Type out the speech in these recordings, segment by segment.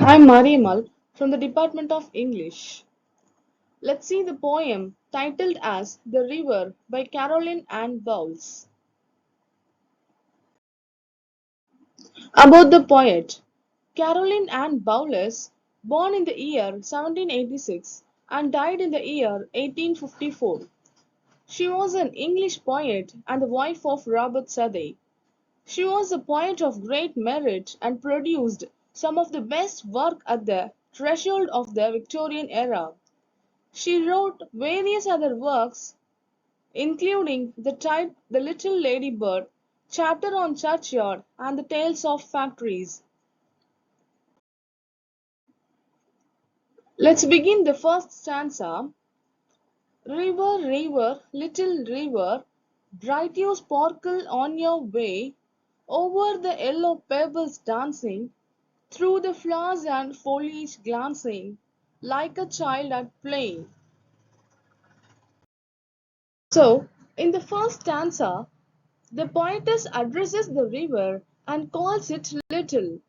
I'm Mariamal from the Department of English. Let's see the poem titled as The River by Caroline Ann Bowles. About the poet. Caroline Ann Bowles, born in the year 1786 and died in the year 1854. She was an English poet and the wife of Robert Southey. She was a poet of great merit and produced some of the best work at the threshold of the Victorian era. She wrote various other works, including The Little Lady Bird, Chapter on Churchyard, and The Tales of Factories. Let's begin the first stanza. River, river, little river, bright you sparkle on your way, over the yellow pebbles dancing, through the flowers and foliage glancing, like a child at play. So, in the first stanza, the poetess addresses the river and calls it little.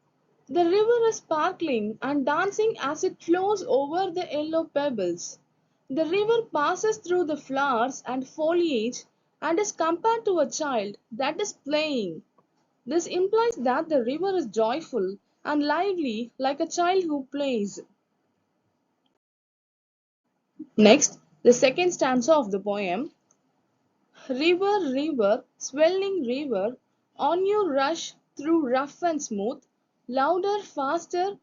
The river is sparkling and dancing as it flows over the yellow pebbles. The river passes through the flowers and foliage and is compared to a child that is playing. This implies that the river is joyful and lively like a child who plays. Next, the second stanza of the poem. River, river, swelling river, on you rush through rough and smooth, louder, faster,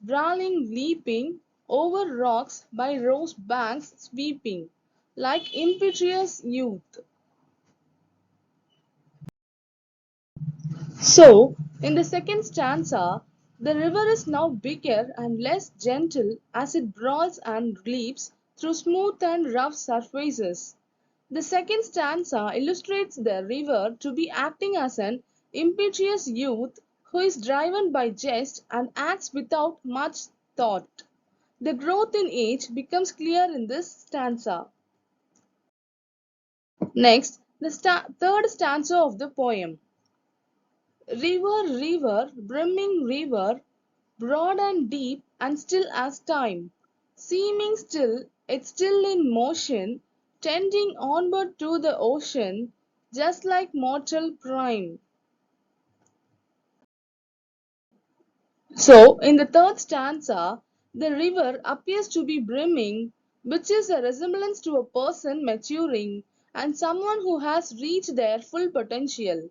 brawling, leaping, over rocks by rose banks sweeping, like impetuous youth. So, in the second stanza, the river is now bigger and less gentle as it brawls and leaps through smooth and rough surfaces. The second stanza illustrates the river to be acting as an impetuous youth who is driven by jest and acts without much thought. The growth in age becomes clear in this stanza. Next, the third stanza of the poem. River, river, brimming river, broad and deep and still as time, seeming still, yet still in motion, tending onward to the ocean, just like mortal prime. So, in the third stanza, the river appears to be brimming, which is a resemblance to a person maturing and someone who has reached their full potential.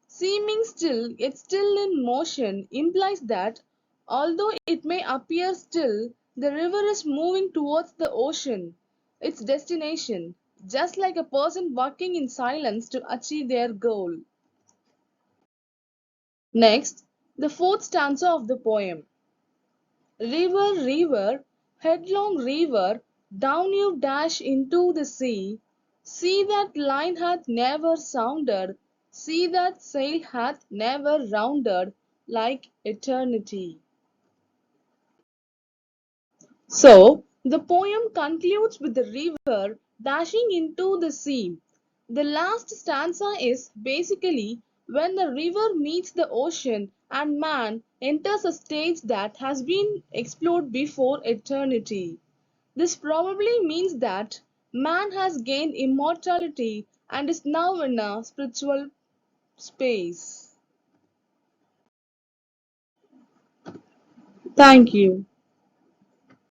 Seeming still, yet still in motion, implies that, although it may appear still, the river is moving towards the ocean, its destination, just like a person walking in silence to achieve their goal. Next, the fourth stanza of the poem. River, river, headlong river, down you dash into the sea. See that line hath never sounded, see that sail hath never rounded, like eternity. So, the poem concludes with the river dashing into the sea. The last stanza is basically when the river meets the ocean and man enters a stage that has been explored before eternity. This probably means that man has gained immortality and is now in a spiritual space. Thank you.